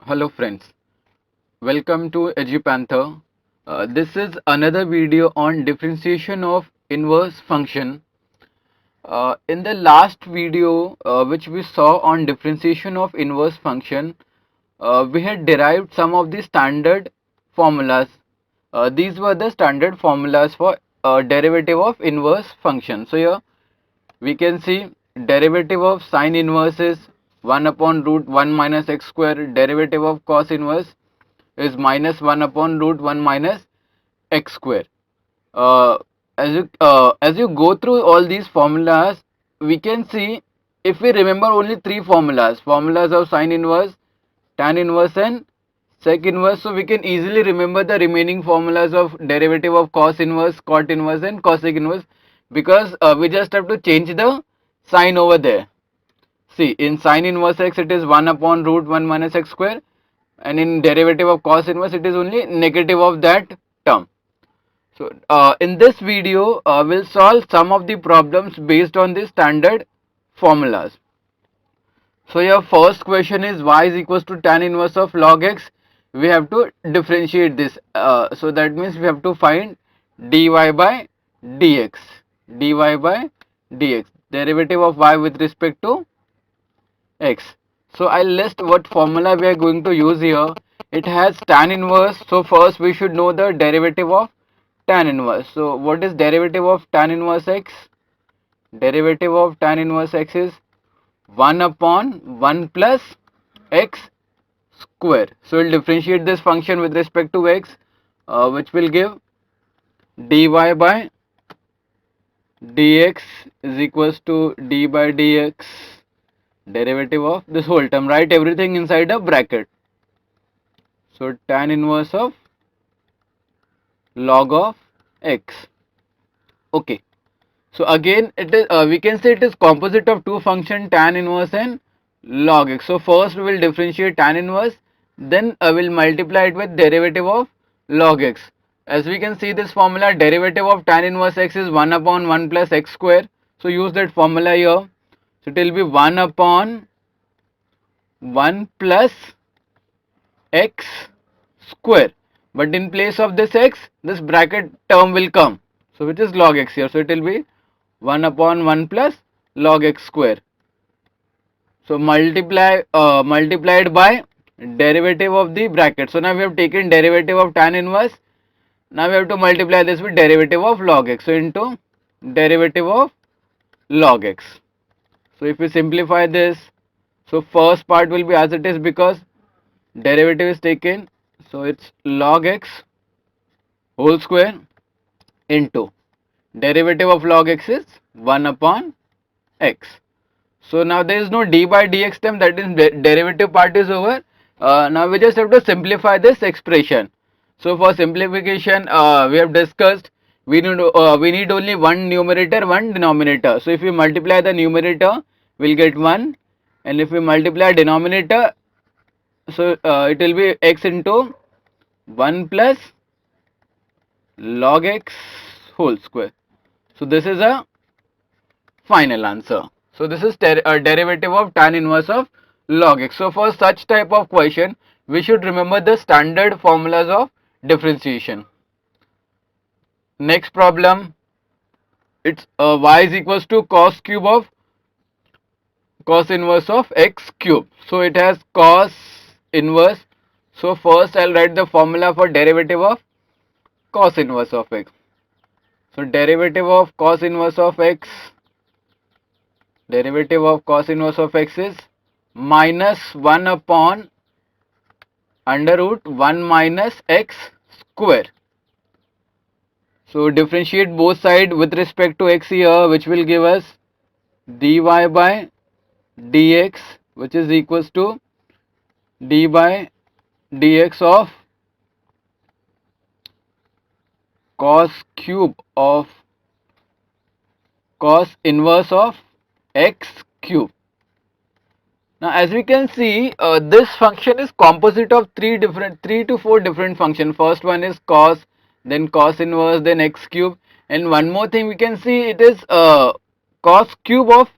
Hello friends, welcome to EduPanther. This is another video on differentiation of inverse function. In the last video which we saw on differentiation of inverse function, we had derived some of the standard formulas. These were the standard formulas for derivative of inverse function. So here we can see derivative of sine inverse is 1 upon root 1 minus x square. Derivative of cos inverse is minus 1 upon root 1 minus x square. Uh, as you go through all these formulas, we can see, if we remember only three formulas of sine inverse, tan inverse and sec inverse, so we can easily remember the remaining formulas of derivative of cos inverse, cot inverse and cosec inverse, because we just have to change the sign over there. See, in sine inverse x it is 1 upon root 1 minus x square, and in derivative of cos inverse it is only negative of that term. So in this video we'll solve some of the problems based on the standard formulas. So your first question is y is equals to tan inverse of log x. We have to differentiate this, so that means we have to find dy by dx, dy by dx, derivative of y with respect to x. So I'll list what formula we are going to use here. It has tan inverse, so first we should know the derivative of tan inverse. So what is derivative of tan inverse x? Derivative of tan inverse x is 1 upon 1 plus x square. So we'll differentiate this function with respect to x, which will give dy by dx is equals to d by dx, derivative of this whole term. Write everything inside a bracket. So tan inverse of log of x. Okay. So again, it is we can say it is composite of two function, tan inverse and log x. So first we will differentiate tan inverse, then I will multiply it with derivative of log x. As we can see this formula, derivative of tan inverse x is 1 upon 1 plus x square. So use that formula here. So it will be 1 upon 1 plus x square, but in place of this x, this bracket term will come, so which is log x here. So it will be 1 upon 1 plus log x square. So multiplied by derivative of the bracket. So now we have taken derivative of tan inverse. Now we have to multiply this with derivative of log x. So into derivative of log x. So if we simplify this, so first part will be as it is because derivative is taken. So it's log x whole square into derivative of log x is 1 upon x. So now there is no d by dx term, that is derivative part is over. Now we just have to simplify this expression. So for simplification, we have discussed we need only one numerator, one denominator. So if we multiply the numerator, we'll get 1, and if we multiply denominator, so it will be x into 1 plus log x whole square. So this is a final answer. So this is a derivative of tan inverse of log x. So for such type of question, we should remember the standard formulas of differentiation. Next problem, it's y is equals to cos cube of cos inverse of x cube. So it has cos inverse. So first I'll write the formula for derivative of cos inverse of x. So derivative of cos inverse of x, derivative of cos inverse of x is minus 1 upon under root 1 minus x square. So differentiate both sides with respect to x here, which will give us dy by dx, which is equals to d by dx of cos cube of cos inverse of x cube. Now as we can see, this function is composite of three to four different functions. First one is cos, then cos inverse, then x cube, and one more thing we can see, it is cos cube of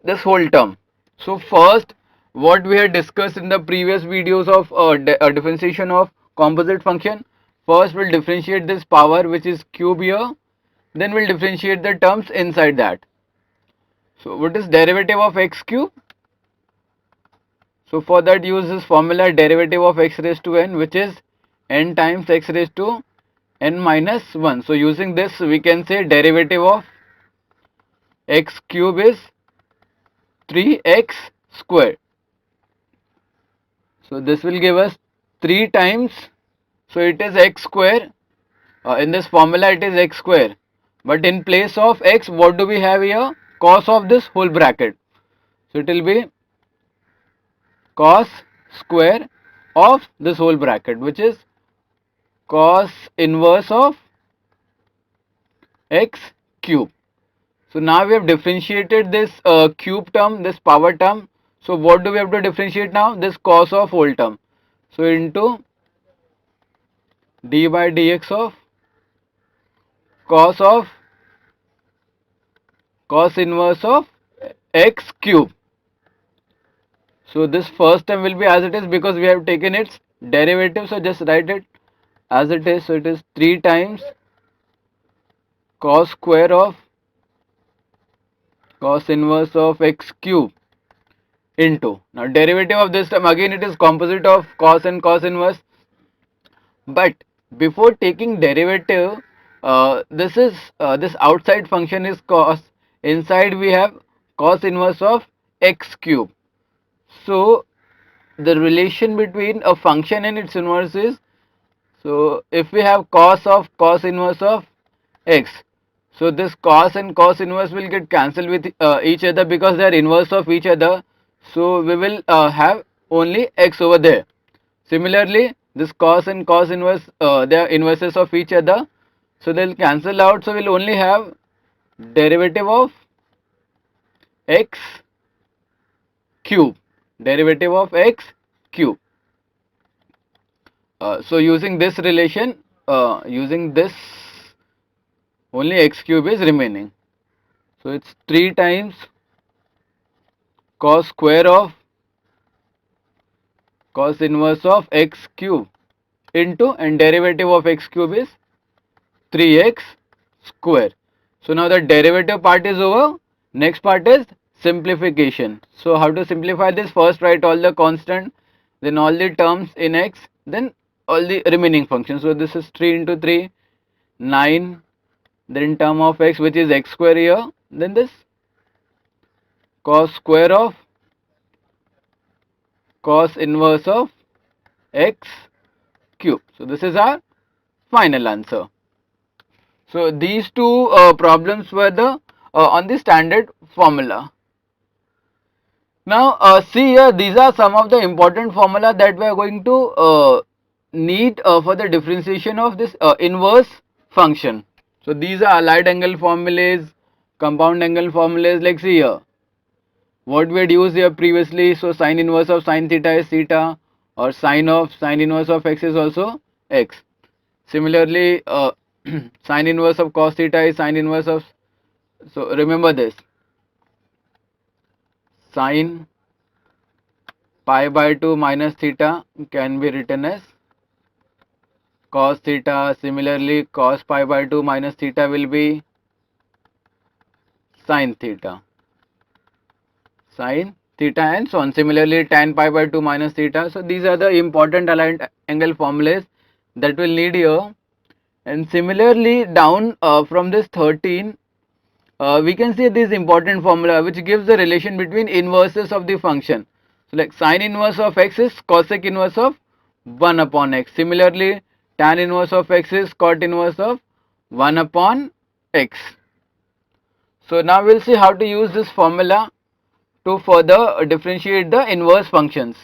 this whole term. So first what we had discussed in the previous videos of differentiation of composite function. First we'll differentiate this power which is cube here, then we'll differentiate the terms inside that. So what is derivative of x cube? So for that use this formula, derivative of x raised to n, which is n times x raised to n minus 1. So using this we can say derivative of x cube is 3x squared. So this will give us 3 times, so it is x square. In this formula it is x square, but in place of x what do we have here? Cos of this whole bracket. So it will be cos square of this whole bracket, which is cos inverse of x cube. So now we have differentiated this cube term, this power term. So what do we have to differentiate now? This cos of whole term. So into d by dx of cos inverse of x cube. So this first term will be as it is because we have taken its derivative. So just write it as it is. So it is 3 times cos square of cos inverse of x cube into, now derivative of this term, again it is composite of cos and cos inverse, but before taking derivative, this outside function is cos, inside we have cos inverse of x cube. So the relation between a function and its inverse is, so if we have cos of cos inverse of x, so this cos and cos inverse will get cancelled with each other because they are inverse of each other. So we will have only x over there. Similarly, this cos and cos inverse, they are inverses of each other, so they will cancel out. So we will only have derivative of x cube, derivative of x cube. So using this relation, using this, only x cube is remaining. So it's 3 times cos square of cos inverse of x cube into, and derivative of x cube is 3x square. So now the derivative part is over. Next part is simplification. So how to simplify this? First write all the constant, then all the terms in x, then all the remaining functions. So this is 3 into 3, 9, then term of x which is x square here, then this cos square of cos inverse of x cube. So this is our final answer. So these two problems were the on the standard formula. Now see here, these are some of the important formula that we are going to need for the differentiation of this inverse function. So these are allied angle formulas, compound angle formulas, like see here what we had used here previously. So sine inverse of sine theta is theta, or sine inverse of x is also x. Similarly, sine inverse of cos theta is sine inverse of, so remember this, sine pi by 2 minus theta can be written as cos theta. Similarly, cos pi by 2 minus theta will be sine theta, and so on. Similarly, tan pi by 2 minus theta. So these are the important aligned angle formulas that we'll need here. And similarly, down from this 13, we can see this important formula which gives the relation between inverses of the function. So like sine inverse of x is cosec inverse of 1 upon x. Similarly, tan inverse of x is cot inverse of 1 upon x. So now we'll see how to use this formula to further differentiate the inverse functions.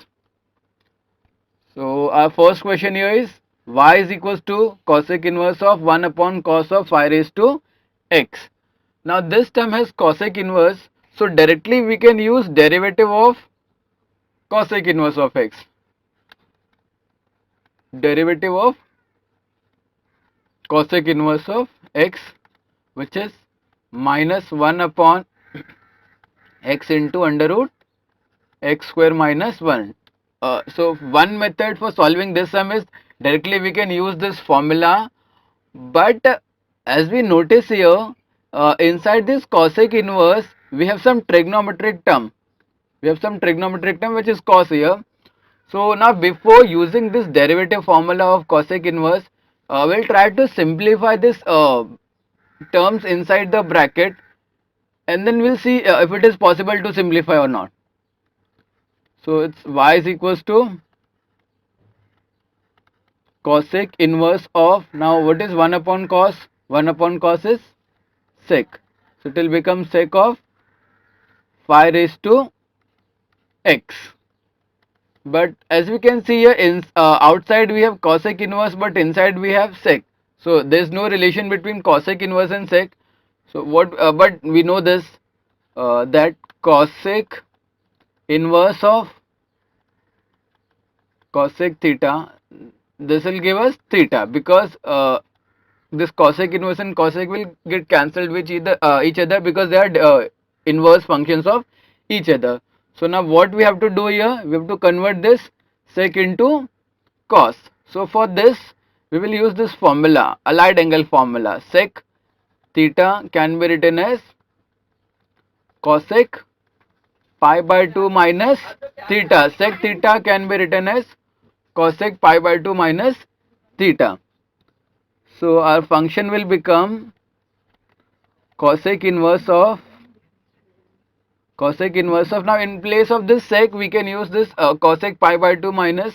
So our first question here is y is equals to cosec inverse of 1 upon cos of phi raised to x. Now this term has cosec inverse, so directly we can use derivative of cosec inverse of x. Derivative of cosec inverse of x, which is minus 1 upon x into under root x square minus 1. So one method for solving this sum is directly we can use this formula, but as we notice here, inside this cosec inverse we have some trigonometric term. We have some trigonometric term which is cos here. So now before using this derivative formula of cosec inverse, we'll try to simplify this terms inside the bracket, and then we'll see if it is possible to simplify or not. So it's y is equals to cosec inverse of, now what is 1 upon cos? 1 upon cos is sec. So it will become sec of phi raised to x. But as we can see here, in outside we have cosec inverse, but inside we have sec. So there is no relation between cosec inverse and sec. So what? But we know this, that cosec inverse of cosec theta, this will give us theta, because this cosec inverse and cosec will get cancelled with each other because they are inverse functions of each other. So now what we have to do here, we have to convert this sec into cos. So for this we will use this formula, allied angle formula. Sec theta can be written as cosec pi by 2 minus theta. Sec theta can be written as cosec pi by 2 minus theta. So our function will become cosec inverse of now in place of this sec we can use this cosec pi by 2 minus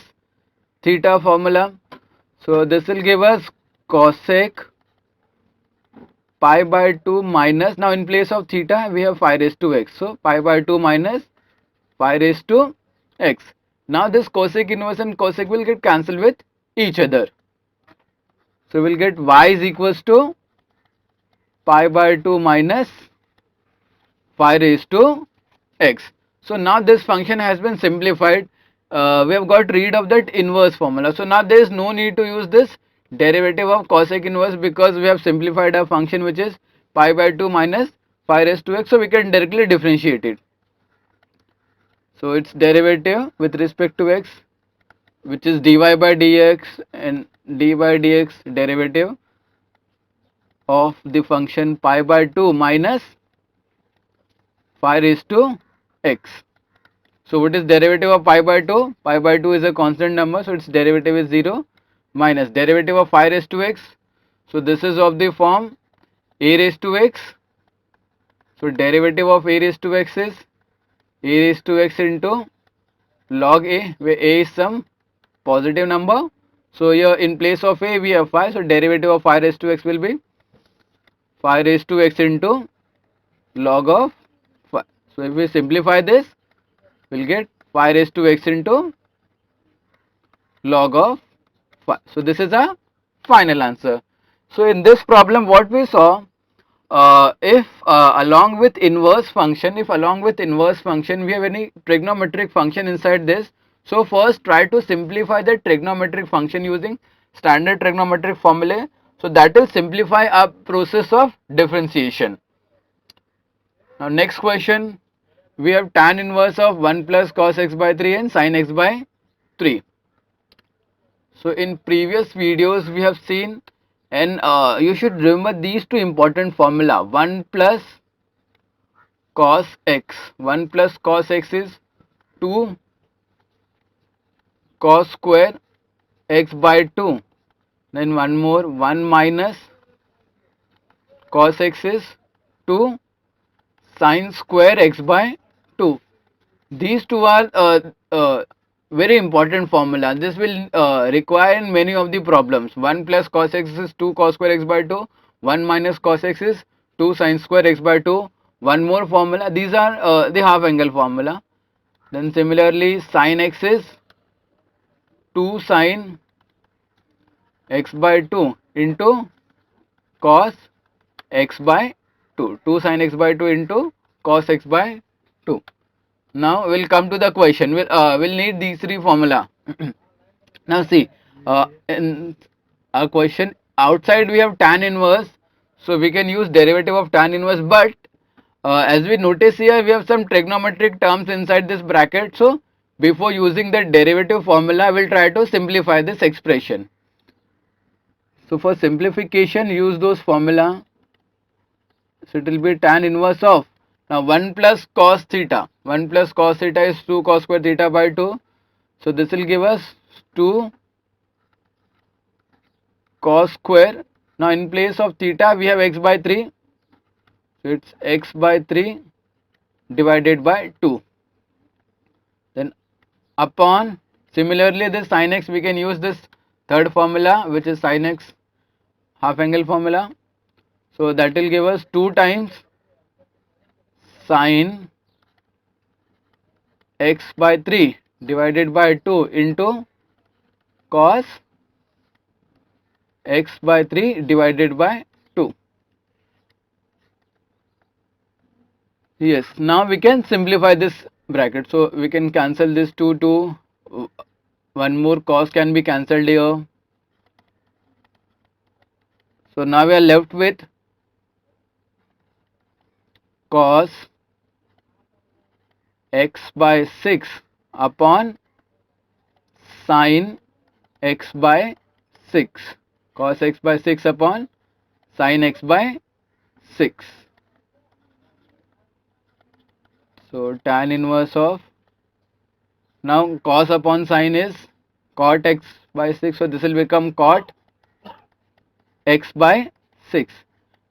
theta formula. So this will give us cosec pi by 2 minus, now in place of theta we have phi raised to x, so pi by 2 minus phi raised to x. Now this cosec inverse and cosec will get cancelled with each other. So we'll get y is equals to pi by 2 minus phi raised to x. So now this function has been simplified. We have got rid of that inverse formula. So now there is no need to use this derivative of cosec inverse, because we have simplified our function which is pi by 2 minus phi raised to x. So we can directly differentiate it. So its derivative with respect to x, which is dy by dx, and dy by dx derivative of the function pi by 2 minus phi raised to x. So what is derivative of pi by 2? Pi by 2 is a constant number, so its derivative is 0, minus derivative of phi raised to x. So this is of the form a raised to x. So derivative of a raised to x is a raised to x into log a, where a is some positive number. So here in place of a we have phi, so derivative of phi raised to x will be phi raised to x into log of phi. So if we simplify this, we'll get phi raised to x into log of phi. So this is a final answer. So in this problem what we saw, if along with inverse function we have any trigonometric function inside this, so first try to simplify the trigonometric function using standard trigonometric formulae. So that will simplify our process of differentiation. Now next question, we have tan inverse of 1 plus cos x by 3 and sin x by 3. So in previous videos we have seen, and you should remember these two important formula. 1 plus cos x, 1 plus cos x is 2 cos square x by 2, then one more, 1 minus cos x is 2 sin square x by 2. These two are very important formula. This will require in many of the problems. 1 plus cos x is 2 cos square x by 2, 1 minus cos x is 2 sin square x by 2. One more formula, these are the half angle formula. Then similarly sin x is 2 sin x by 2 into cos x by 2, 2 sin x by 2 into cos x by 2. Now we'll come to the question. We'll need these three formula. Now see, in our question outside we have tan inverse, so we can use derivative of tan inverse, but As we notice here, we have some trigonometric terms inside this bracket. So before using the derivative formula, we'll try to simplify this expression. So for simplification, use those formula. So it will be tan inverse of, now 1 plus cos theta. 1 plus cos theta is 2 cos square theta by 2. So this will give us 2 cos square. Now in place of theta we have x by 3. So it's x by 3 divided by 2. Then upon, similarly this sin x, we can use this third formula, which is sin x half angle formula. So that will give us 2 times sin x by 3 divided by 2 into cos x by 3 divided by 2. Yes, now we can simplify this bracket. So we can cancel this 2, one more cos can be cancelled here. So now we are left with cos x by 6 upon sin x by 6. Cos x by 6 upon sin x by 6. So tan inverse of, now cos upon sin is cot x by 6. So this will become cot x by 6.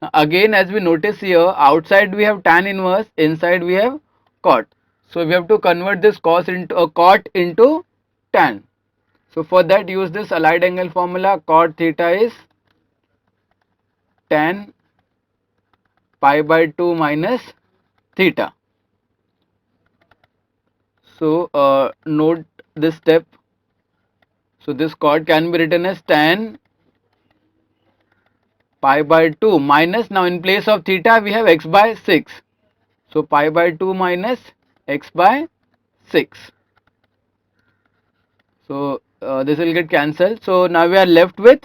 Now again, as we notice here, outside we have tan inverse, inside we have cot. So we have to convert this cos into cot into tan. So for that, use this allied angle formula. Cot theta is tan pi by 2 minus theta. So note this step. So this cot can be written as tan pi by 2 minus, now in place of theta we have x by 6. So pi by 2 minus x by 6. So this will get cancelled. So now we are left with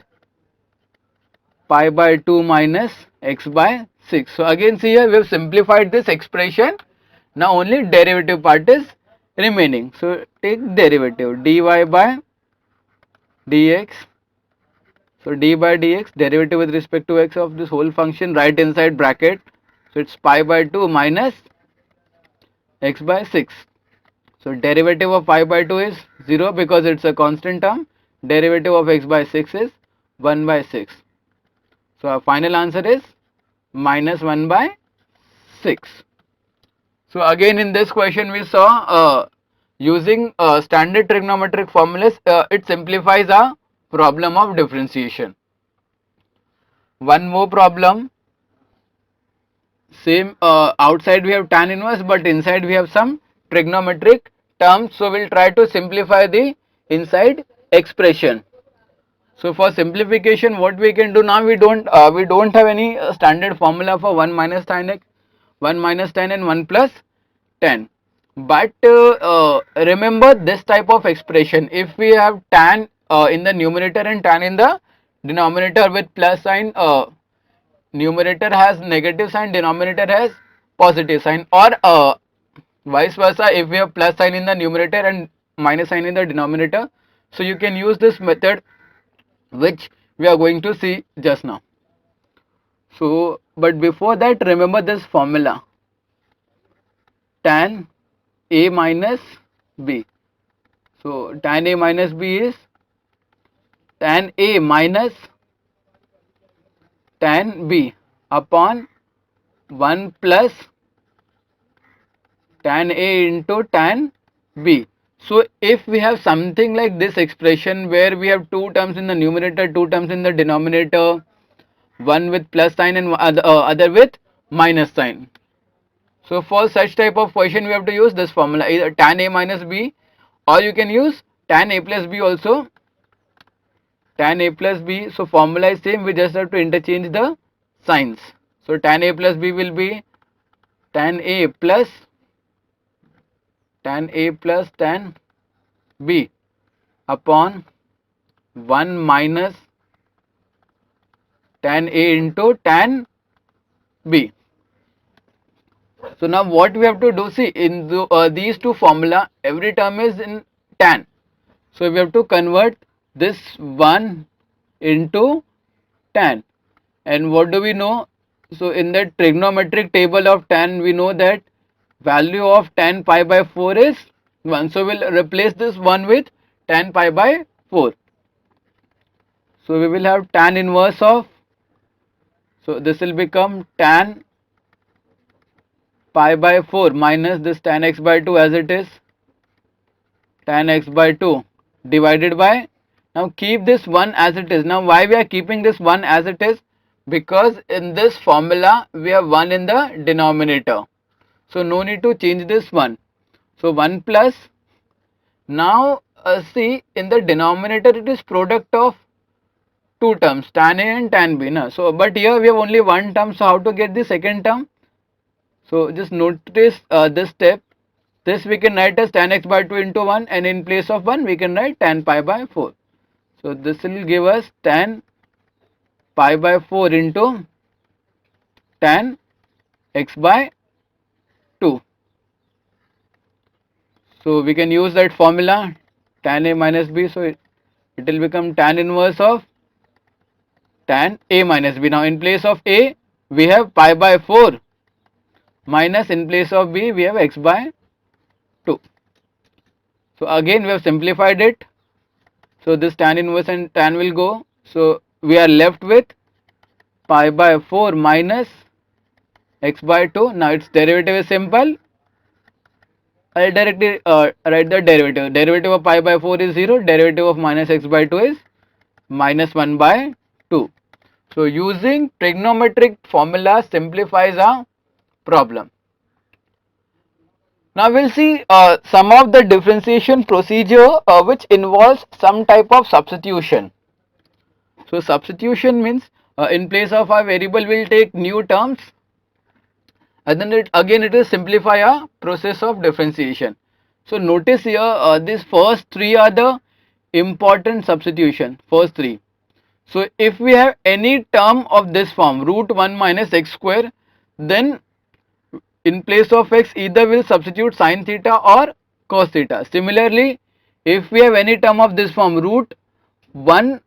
pi by 2 minus x by 6. So again see here, we have simplified this expression. Now only derivative part is remaining. So take derivative, dy by dx. So d by dx, derivative with respect to x of this whole function, right inside bracket. So it's pi by 2 minus x by 6. So derivative of pi by 2 is 0 because it's a constant term. Derivative of x by 6 is 1 by 6. So our final answer is minus 1 by 6. So again in this question we saw using standard trigonometric formulas, it simplifies our problem of differentiation. One more problem, same, outside we have tan inverse but inside we have some trigonometric terms. So we'll try to simplify the inside expression. So for simplification, what we can do now, we don't have any standard formula for 1 minus tan x, 1 minus tan and 1 plus tan. But remember this type of expression, if we have tan in the numerator and tan in the denominator with plus sign, numerator has negative sign, denominator has positive sign, or vice versa, if we have plus sign in the numerator and minus sign in the denominator. So you can use this method which we are going to see just now. So but before that, remember this formula, tan a minus b. So tan a minus b is tan a minus tan b upon 1 plus tan a into tan b. So if we have something like this expression where we have two terms in the numerator, two terms in the denominator, one with plus sign and other with minus sign. So for such type of question we have to use this formula, either tan a minus b, or you can use tan a plus b also. Tan a plus b, so formula is same, we just have to interchange the signs. So tan a plus b will be tan a plus tan b upon 1 minus tan a into tan b. So now what we have to do, see in these two formula every term is in tan. So we have to convert this 1 into tan. And what do we know? So in the trigonometric table of tan we know that value of tan pi by 4 is 1. So we'll replace this 1 with tan pi by 4. So we will have tan inverse of, so this will become tan pi by 4 minus this tan x by 2 as it is, tan x by 2 divided by, now keep this 1 as it is. Now why we are keeping this 1 as it is? Because in this formula we have 1 in the denominator. So no need to change this 1. So 1 plus, now see in the denominator it is product of two terms, tan A and tan B. Na? So but here we have only one term, so how to get the second term? So just notice this step. This we can write as tan x by 2 into 1, and in place of 1 we can write tan pi by 4. So this will give us tan pi by 4 into tan x by 2. So we can use that formula tan A minus B, so it will become tan inverse of tan A minus B. Now in place of A we have pi by 4 minus in place of B we have x by 2. So again we have simplified it. So this tan inverse and tan will go. So we are left with pi by 4 minus x by 2. Now its derivative is simple. I'll directly write the derivative. Derivative of pi by 4 is 0. Derivative of minus x by 2 is minus 1 by 2. So using trigonometric formula simplifies our problem. Now we'll see some of the differentiation procedure which involves some type of substitution. So substitution means in place of our variable we'll take new terms, and then it will simplify a process of differentiation. So notice here these first three are the important substitution, first three. So if we have any term of this form, root 1 minus x square, then in place of x either will substitute sin theta or cos theta. Similarly, if we have any term of this form, root 1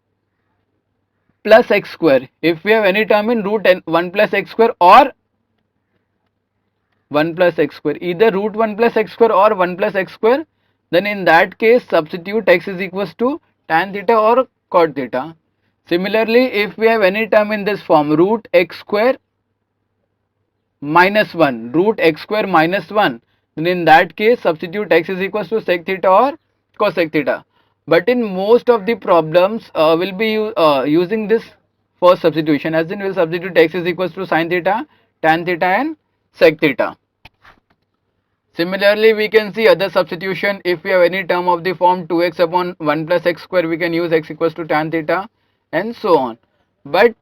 plus x square, if we have any term in root 1 plus x square or 1 plus x square, either root 1 plus x square or 1 plus x square, then in that case substitute x is equals to tan theta or cot theta. Similarly, if we have any term in this form, root x square minus 1, root x square minus 1, then in that case substitute x is equals to sec theta or cosec theta. But in most of the problems we'll be using this first substitution, as in we'll substitute x is equals to sin theta, tan theta and sec theta. Similarly, we can see other substitution. If we have any term of the form 2x upon 1 plus x square, we can use x equals to tan theta and so on. But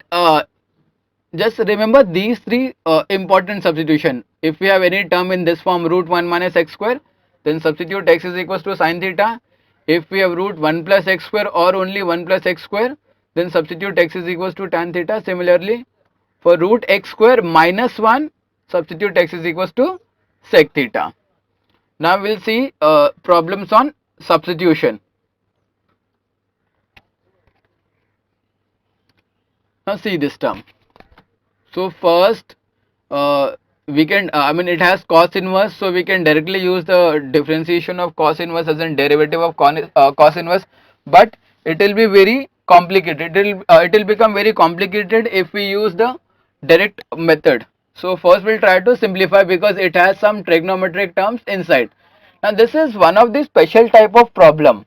just remember these three important substitution. If we have any term in this form, root 1 minus x square, then substitute x is equals to sin theta. If we have root 1 plus x square or only 1 plus x square, then substitute x is equals to tan theta. Similarly, for root x square minus 1, substitute x is equals to sec theta. Now we'll see problems on substitution. Now see this term. So first we can it has cos inverse, so we can directly use the differentiation of cos inverse as a derivative of cos inverse, but it will be very complicated. It will become very complicated if we use the direct method. So first we'll try to simplify because it has some trigonometric terms inside. Now this is one of the special type of problem.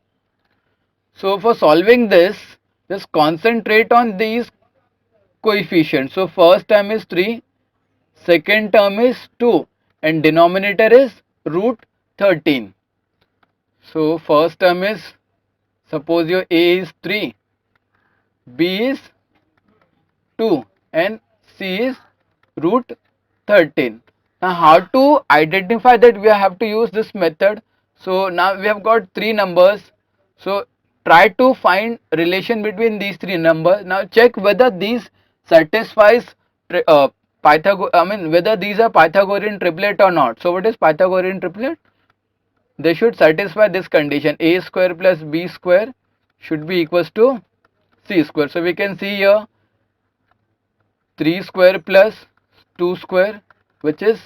So for solving this, just concentrate on these coefficients. So first term is 3, second term is 2, and denominator is root 13. So first term is, suppose your a is 3, b is 2 and c is root 13. Now how to identify that? We have to use this method. So now we have got three numbers, so try to find relation between these three numbers. Now check whether these satisfies whether these are Pythagorean triplet or not. So what is Pythagorean triplet? They should satisfy this condition, a square plus b square should be equals to c square. So we can see here 3 square plus 2 square, which is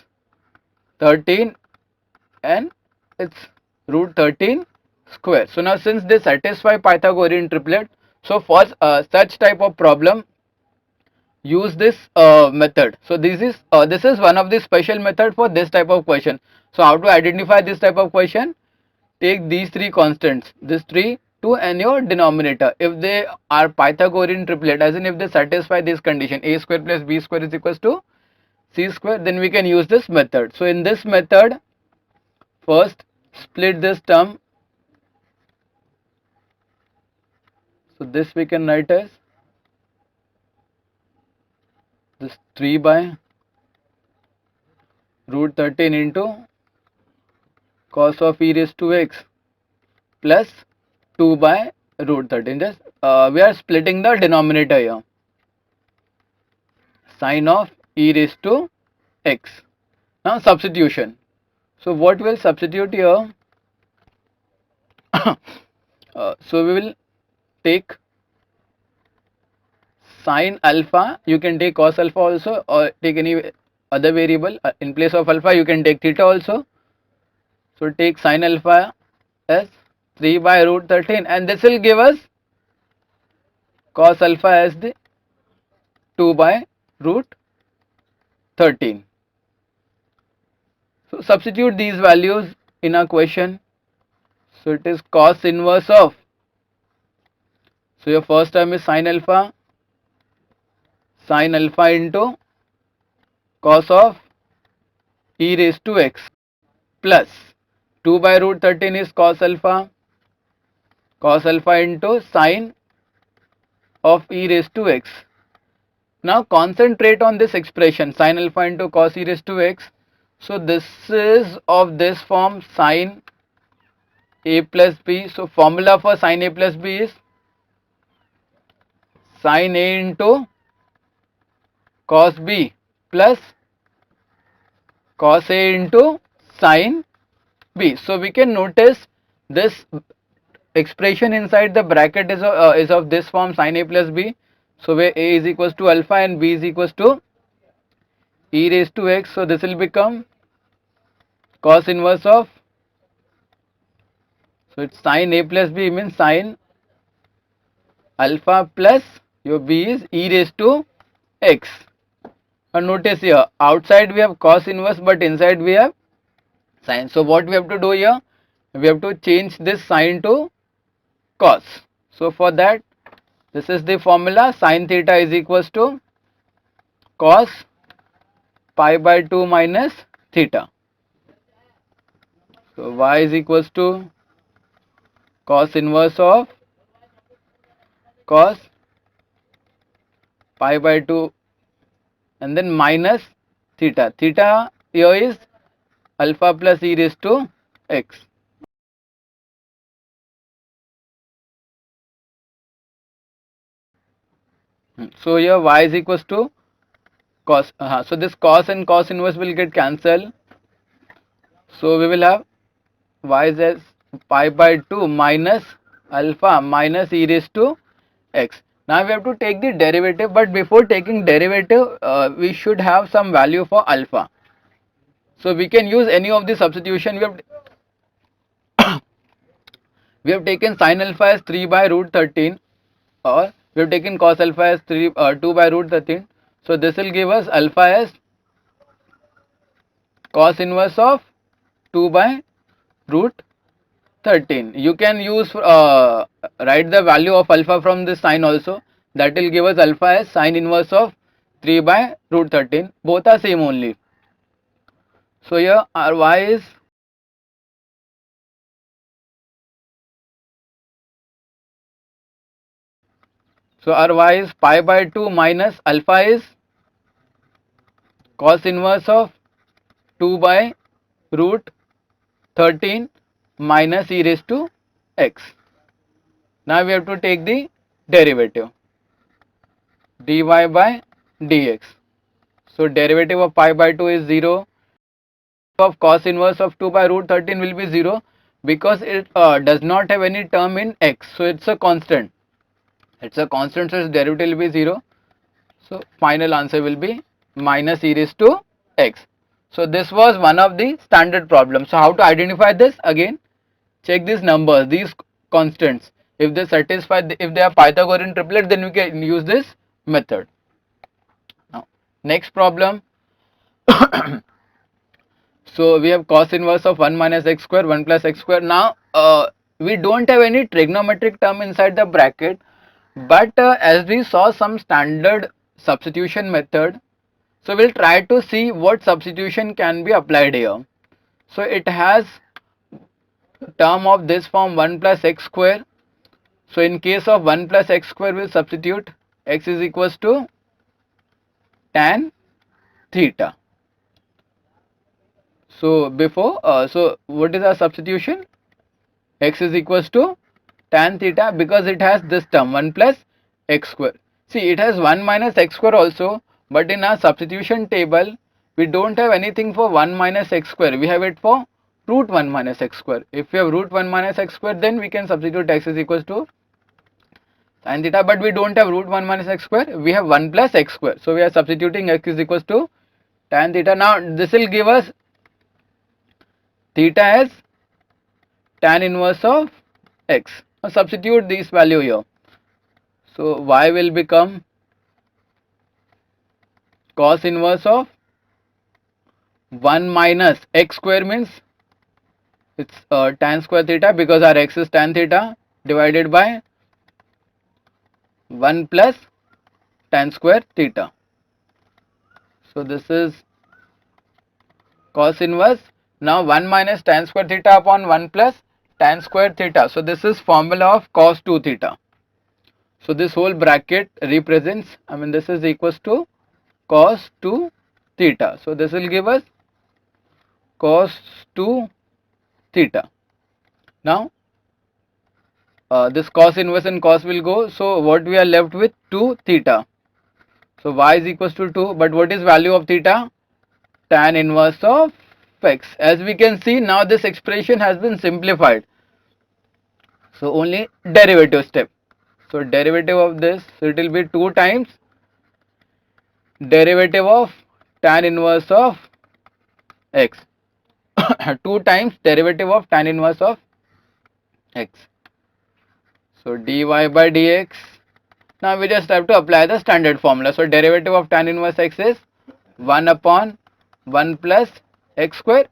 13, and it's root 13 square. So now since they satisfy Pythagorean triplet, so for such type of problem, use this method. So this is one of the special method for this type of question. So how to identify this type of question? Take these three constants, this 3, 2 and your denominator. If they are Pythagorean triplet, as in if they satisfy this condition, a square plus b square is equals to c square, then we can use this method. So in this method, first split this term. So this we can write as this 3 by root 13 into cos of e raised to x plus 2 by root 13. Just we are splitting the denominator here. Sine of e raised to x. Now substitution. So what will substitute here? So we will take sine alpha. You can take cos alpha also, or take any other variable. In place of alpha you can take theta also. So take sine alpha as 3 by root 13, and this will give us cos alpha as the 2 by root 13. So substitute these values in our question. So it is cos inverse of, so your first term is sine alpha into cos of e raised to x plus 2 by root 13 is cos alpha into sine of e raised to x. Now concentrate on this expression, sine alpha into cos e raised to x. So this is of this form, sine a plus b. So formula for sine a plus b is sine a into cos b plus cos a into sine b. So we can notice this expression inside the bracket is of this form, sine a plus b. So where a is equals to alpha and b is equals to e raised to x. So this will become cos inverse of, so it's sine a plus b means sine alpha plus your b is e raised to x. And notice here outside we have cos inverse, but inside we have sine. So what we have to do here? We have to change this sine to cos. So for that, this is the formula, sine theta is equals to cos pi by 2 minus theta. So y is equals to cos inverse of cos pi by 2 and then minus theta. Theta here is alpha plus e raised to x. So here y is equals to cos. So this cos and cos inverse will get cancelled. So we will have y is as pi by 2 minus alpha minus e raised to x. Now we have to take the derivative, but before taking derivative we should have some value for alpha. So we can use any of the substitution. We have taken sin alpha as 3 by root 13, or we have taken cos alpha as 2 by root 13. So this will give us alpha as cos inverse of 2 by root 13. You can use write the value of alpha from this sign also. That will give us alpha as sin inverse of 3 by root 13. Both are same only. So here our y is pi by 2 minus alpha is cos inverse of 2 by root 13 minus e raised to x. Now we have to take the derivative dy by dx. So derivative of pi by 2 is 0. Of cos inverse of 2 by root 13 will be 0 because it does not have any term in x. So it's a constant. It's a constant, so its derivative will be 0. So final answer will be minus e raised to x. So this was one of the standard problems. So how to identify this? Again, check these numbers, these constants. If they satisfy, if they are Pythagorean triplet, then we can use this method. Now, next problem. So we have cos inverse of 1 minus x square, 1 plus x square. Now we don't have any trigonometric term inside the bracket, but as we saw some standard substitution method, so we'll try to see what substitution can be applied here. So it has term of this form 1 plus x square. So in case of 1 plus x square, we'll substitute x is equals to tan theta. So before, so what is our substitution? X is equals to tan theta, because it has this term 1 plus x square. See, it has 1 minus x square also, but in our substitution table we don't have anything for 1 minus x square. We have it for root 1 minus x square. If we have root 1 minus x square, then we can substitute x is equals to sin theta, but we don't have root 1 minus x square. We have 1 plus x square. So we are substituting x is equals to tan theta. Now this will give us theta as tan inverse of x. Now substitute this value here. So y will become cos inverse of 1 minus x square, means it's tan square theta, because our x is tan theta, divided by 1 plus tan square theta. So this is cos inverse. Now 1 minus tan square theta upon 1 plus tan square theta. So this is formula of cos 2 theta. So this whole bracket represents, this is equals to cos 2 theta. So this will give us cos 2 theta. Now this cos inverse and cos will go. So what we are left with? 2 theta. So y is equals to 2. But what is value of theta? Tan inverse of x. As we can see, now this expression has been simplified. So only derivative step. So derivative of this, so it will be 2 times derivative of tan inverse of x. 2 times derivative of tan inverse of x. So dy by dx. Now we just have to apply the standard formula. So derivative of tan inverse x is 1 upon 1 plus x square.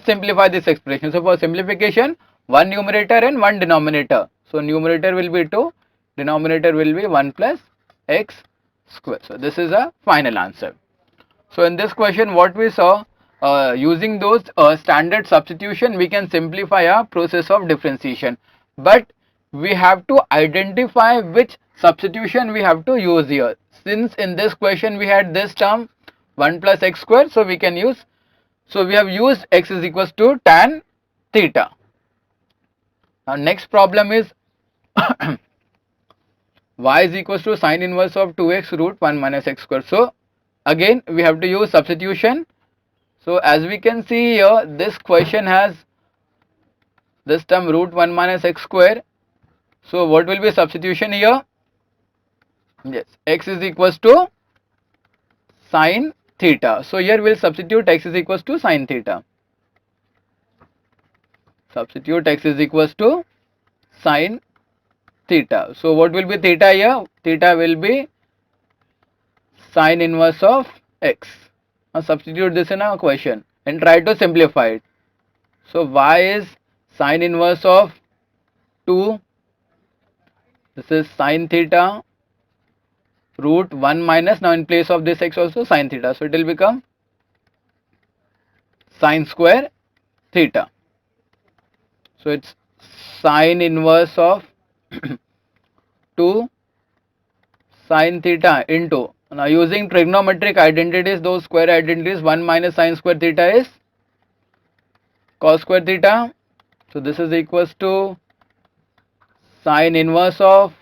Simplify this expression. So for simplification, one numerator and one denominator. So numerator will be 2, denominator will be 1 plus x square. So this is a final answer. So in this question, what we saw, using those standard substitution, we can simplify our process of differentiation. But we have to identify which substitution we have to use here. Since in this question we had this term 1 plus x square, so we can use, so we have used x is equals to tan theta. Now next problem is y is equals to sin inverse of 2x root 1 minus x square. So again we have to use substitution. So as we can see here, this question has this term root 1 minus x square. So what will be substitution here? Yes, x is equals to sin theta. So here we will substitute x is equals to sin theta. Substitute x is equals to sin theta. So what will be theta here? Theta will be sin inverse of x. Now substitute this in our question and try to simplify it. So y is sin inverse of 2. This is sin theta root 1 minus, now in place of this x also sin theta. So it will become sin square theta. So it's sin inverse of 2 sin theta into, now using trigonometric identities, those square identities, 1 minus sin square theta is cos square theta. So this is equals to sin inverse of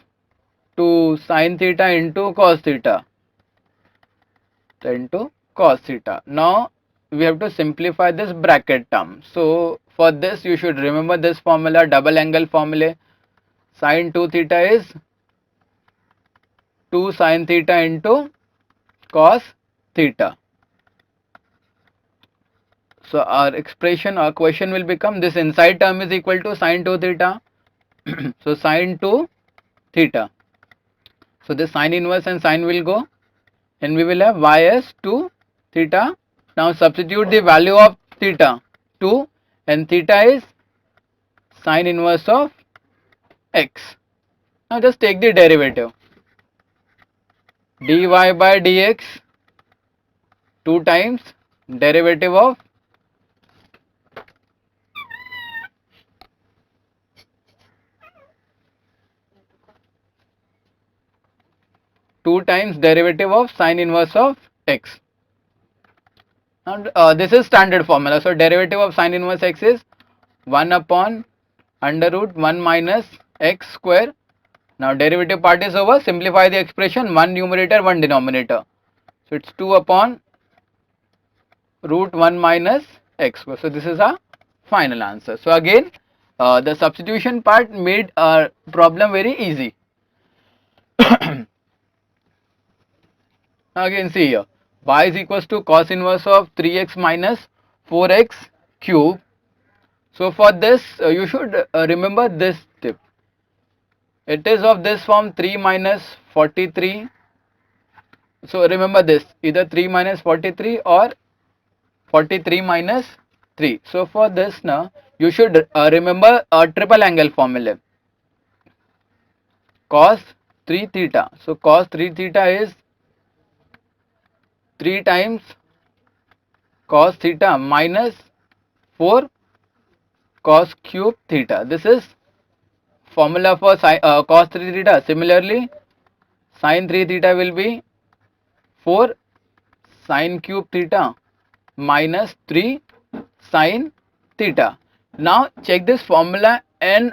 2 sin theta into cos theta, into cos theta. Now we have to simplify this bracket term. So for this you should remember this formula, double angle formula. Sin 2 theta is 2 sin theta into cos theta. So our expression, our question will become, this inside term is equal to sin 2 theta. So sin 2 theta. So this sin inverse and sin will go, and we will have y as 2 theta. Now substitute the value of theta 2, and theta is sin inverse of x. Now just take the derivative. Dy by dx 2 times derivative of 2 times derivative of sin inverse of x. Now this is standard formula. So derivative of sin inverse x is 1 upon under root 1 minus x square. Now derivative part is over. Simplify the expression, 1 numerator 1 denominator. So it's 2 upon root 1 minus x square. So this is our final answer. So again the substitution part made our problem very easy. Now again see here, y is equals to cos inverse of 3x minus 4x cube. So for this you should remember this tip. It is of this form, 3 minus 43. So remember this, either 3 minus 43 or 43 minus 3. So for this now you should remember a triple angle formula, cos 3 theta. So cos 3 theta is 3 times cos theta minus 4 cos cube theta. This is formula for cos 3 theta. Similarly, sin 3 theta will be 4 sin cube theta minus 3 sin theta. Now check this formula and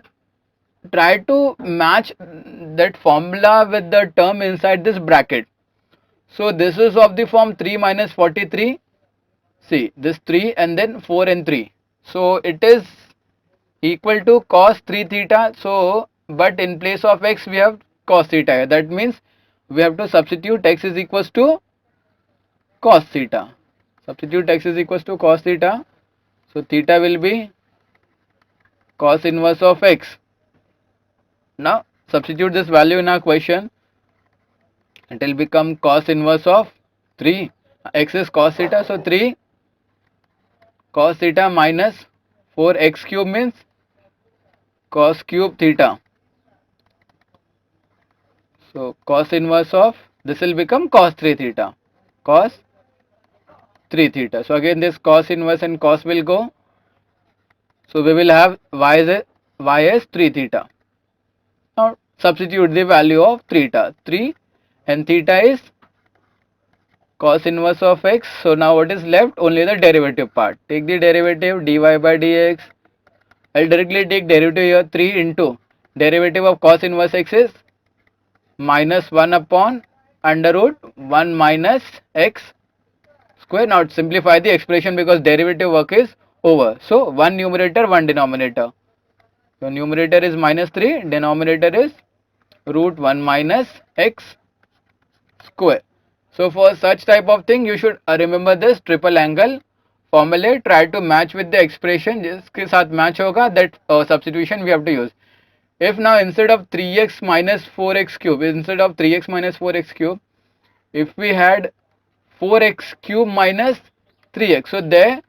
try to match that formula with the term inside this bracket. So this is of the form 3 minus 43. See this 3 and then 4 and 3. So it is equal to cos 3 theta. So but in place of x we have cos theta. That means we have to substitute x is equals to cos theta. Substitute x is equals to cos theta. So theta will be cos inverse of x. Now substitute this value in our question. It will become cos inverse of 3. X is cos theta. So 3 cos theta minus 4x cube means cos cube theta. So cos inverse of this will become cos 3 theta. Cos 3 theta. So again this cos inverse and cos will go. So we will have y as 3 theta. Now substitute the value of theta 3, and theta is cos inverse of x. So now what is left? Only the derivative part. Take the derivative, dy by dx. I'll directly take derivative here, 3 into derivative of cos inverse x is minus 1 upon under root 1 minus x square. Now simplify the expression because derivative work is over. So 1 numerator 1 denominator. So numerator is minus 3, denominator is root 1 minus x square. So for such type of thing you should remember this triple angle formula. Try to match with the expression जिसके साथ match होगा, that substitution we have to use. If now instead of 3x minus 4x cube, instead of 3x minus 4x cube, if we had 4x cube minus 3x, so there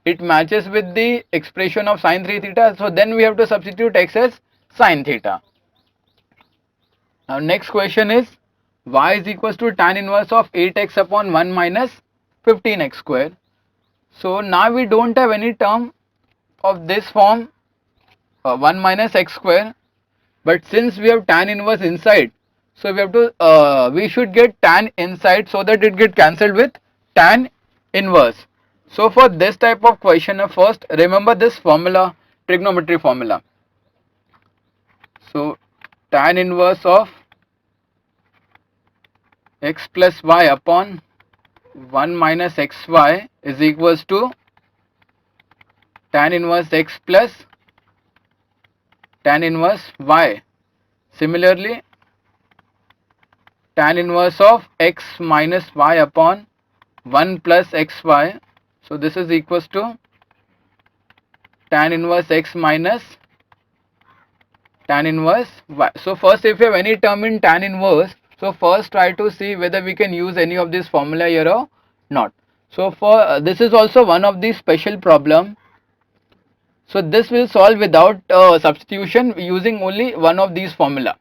it matches with the expression of sin 3 theta. So then we have to substitute x as sin theta. Now next question is, y is equals to tan inverse of 8x upon 1 minus 15x square. So now we don't have any term of this form 1 minus x square, but since we have tan inverse inside, so we have to we should get tan inside so that it get cancelled with tan inverse. So for this type of question, first remember this formula, trigonometry formula. So tan inverse of x plus y upon 1 minus xy is equals to tan inverse x plus tan inverse y. Similarly, tan inverse of x minus y upon 1 plus xy. So this is equals to tan inverse x minus tan inverse y. So first, if you have any term in tan inverse, so first try to see whether we can use any of this formula here or not. So for this is also one of the special problem. So this will solve without substitution using only one of these formula.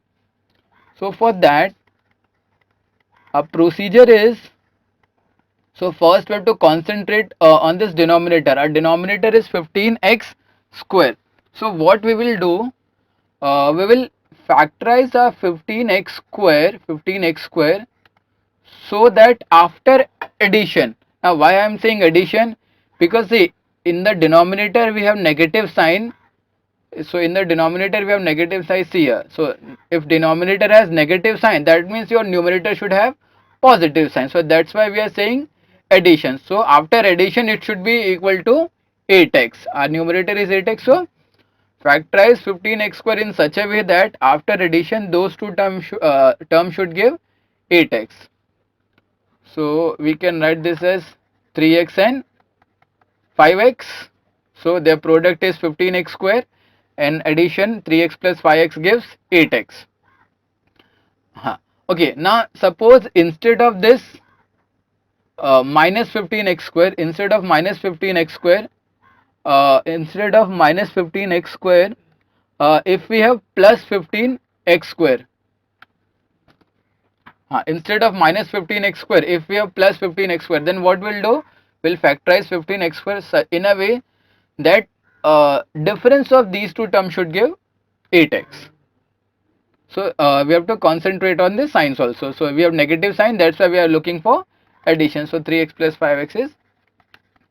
So for that, a procedure is, so first we have to concentrate on this denominator. Our denominator is 15x square. So what we will do, we will factorize our 15x square, so that after addition, now why I am saying addition, because see, in the denominator we have negative sign. So in the denominator we have negative sign here. So if denominator has negative sign, that means your numerator should have positive sign. So that's why we are saying addition. So after addition it should be equal to 8x. Our numerator is 8x. So factorize 15x square in such a way that after addition those two terms should give 8x. So we can write this as 3x and 5x. So their product is 15x square, and addition 3x plus 5x gives 8x. Okay, now suppose instead of this minus 15x square, instead of minus 15x square, if we have plus 15x square, instead of minus 15x square, if we have plus 15x square, then what we'll do, we'll factorize 15x square in a way that difference of these two terms should give 8x. So we have to concentrate on the signs also. So we have negative sign, that's why we are looking for addition. So 3x plus 5x is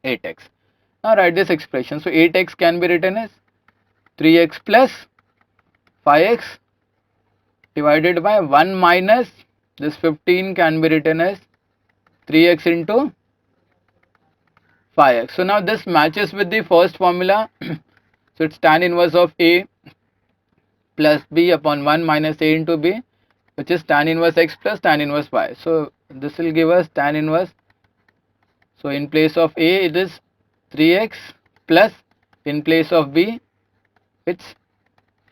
8x. Now write this expression. So 8x can be written as 3x plus 5x divided by 1 minus this 15 can be written as 3x into 5x. So now this matches with the first formula. So it's tan inverse of A plus B upon 1 minus A into B, which is tan inverse x plus tan inverse y. So this will give us tan inverse. So in place of A it is 3x plus in place of B it's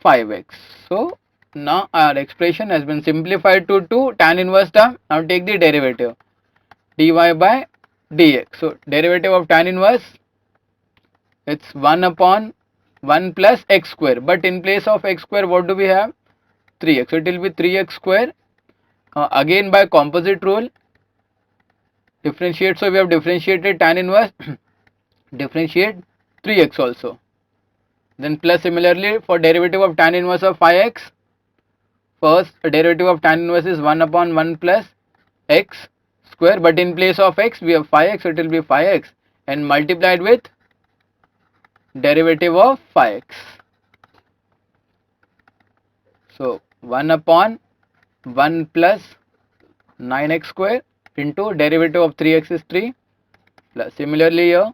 5x. So now our expression has been simplified to 2 tan inverse term. Now take the derivative, dy by dx. So derivative of tan inverse, it's 1 upon 1 plus x square, but in place of x square what do we have, 3x. So it will be 3x square. Again by composite rule, differentiate. So we have differentiated tan inverse, differentiate 3x also. Then plus similarly for derivative of tan inverse of 5x, first derivative of tan inverse is 1 upon 1 plus x square, but in place of x we have 5x, so it will be 5x and multiplied with derivative of 5x. So 1 upon 1 plus 9x square into derivative of 3x is 3, plus similarly here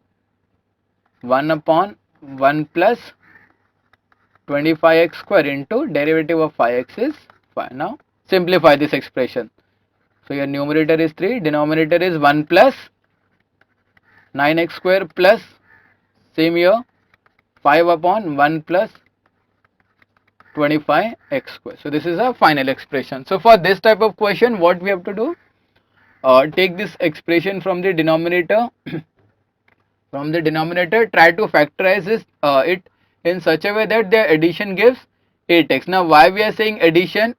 1 upon 1 plus 25x square into derivative of 5x is 5. Now simplify this expression. So your numerator is 3, denominator is 1 plus 9x square plus same here 5 upon 1 plus 25x square. So this is a final expression. So for this type of question what we have to do, take this expression from the denominator try to factorize it in such a way that the addition gives 8x. Now why we are saying addition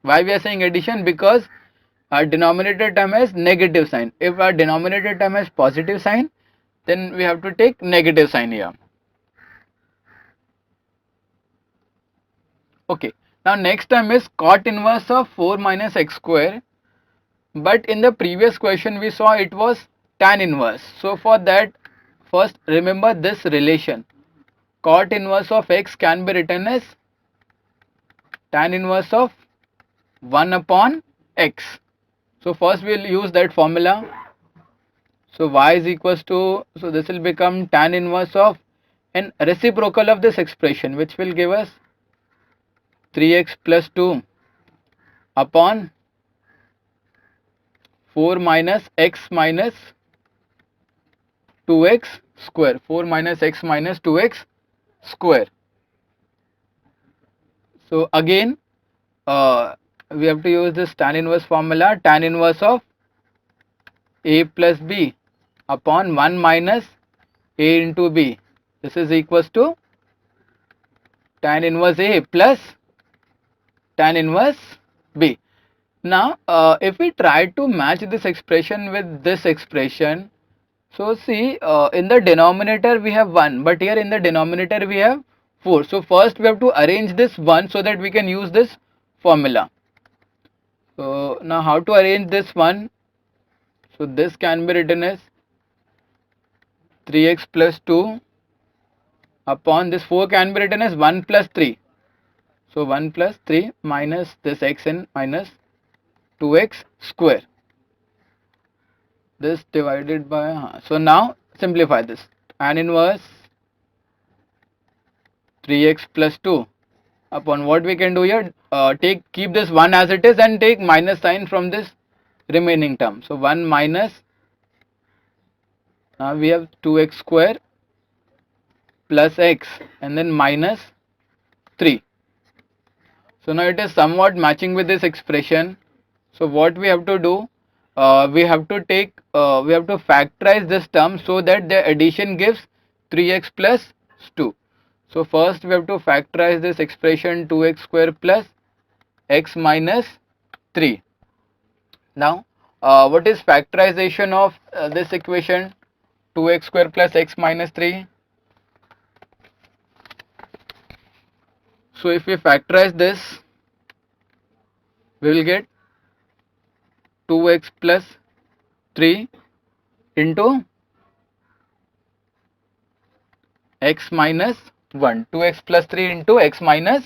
why we are saying addition, because our denominator term has negative sign. If our denominator term has positive sign, then we have to take negative sign here. Okay, now next term is cot inverse of 4 minus x square, but in the previous question we saw it was tan inverse. So for that, first remember this relation, cot inverse of x can be written as tan inverse of 1 upon x. So first we will use that formula. So y is equals to, so this will become tan inverse of an reciprocal of this expression, which will give us 3x plus 2 upon 4 minus x minus 2x square. 4 minus x minus 2x square. So again, we have to use this tan inverse formula, tan inverse of a plus b upon 1 minus a into b. This is equals to tan inverse a plus tan inverse b. Now, if we try to match this expression with this expression, so see, in the denominator we have 1, but here in the denominator we have 4. So first we have to arrange this 1 so that we can use this formula. So now how to arrange this 1? So this can be written as 3x plus 2 upon this 4 can be written as 1 plus 3. So 1 plus 3 minus this x and minus 2x square. This divided by, so now simplify this. Tan inverse 3x plus 2 upon what we can do here, keep this 1 as it is and take minus sign from this remaining term. So 1 minus, now we have 2x square plus x and then minus 3. So now it is somewhat matching with this expression. So what we have to do, we have to factorize this term so that the addition gives 3x plus 2. So first we have to factorize this expression 2x square plus x minus 3. Now what is factorization of this equation 2x square plus x minus 3? So if we factorize this, we will get 2x plus 3 into x minus 1. 2x plus 3 into x minus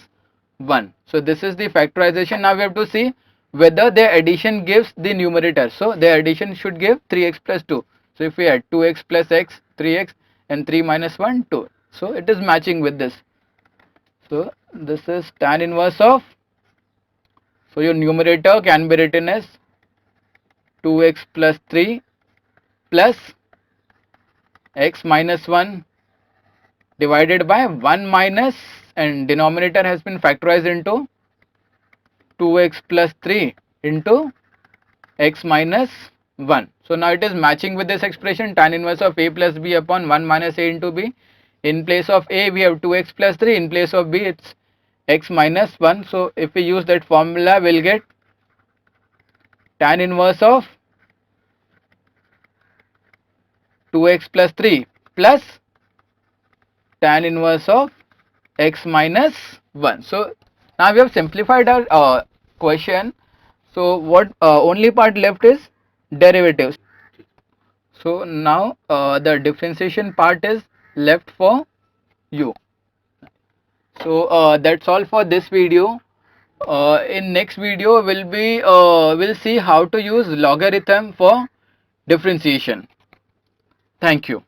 1. So this is the factorization. Now we have to see whether the addition gives the numerator. So the addition should give 3x plus 2. So if we add 2x plus x, 3x, and 3 minus 1, 2. So it is matching with this. So this is tan inverse of, so your numerator can be written as 2x plus 3 plus x minus 1 divided by 1 minus, and denominator has been factorized into 2x plus 3 into x minus 1. So now it is matching with this expression tan inverse of a plus b upon 1 minus a into b. In place of a we have 2x plus 3, in place of b it's x minus 1. So if we use that formula, we'll get tan inverse of 2x plus 3 plus tan inverse of x minus 1. So now we have simplified our question. So what only part left is derivatives. So now the differentiation part is left for you. So that's all for this video. In next video we'll see how to use logarithm for differentiation. Thank you.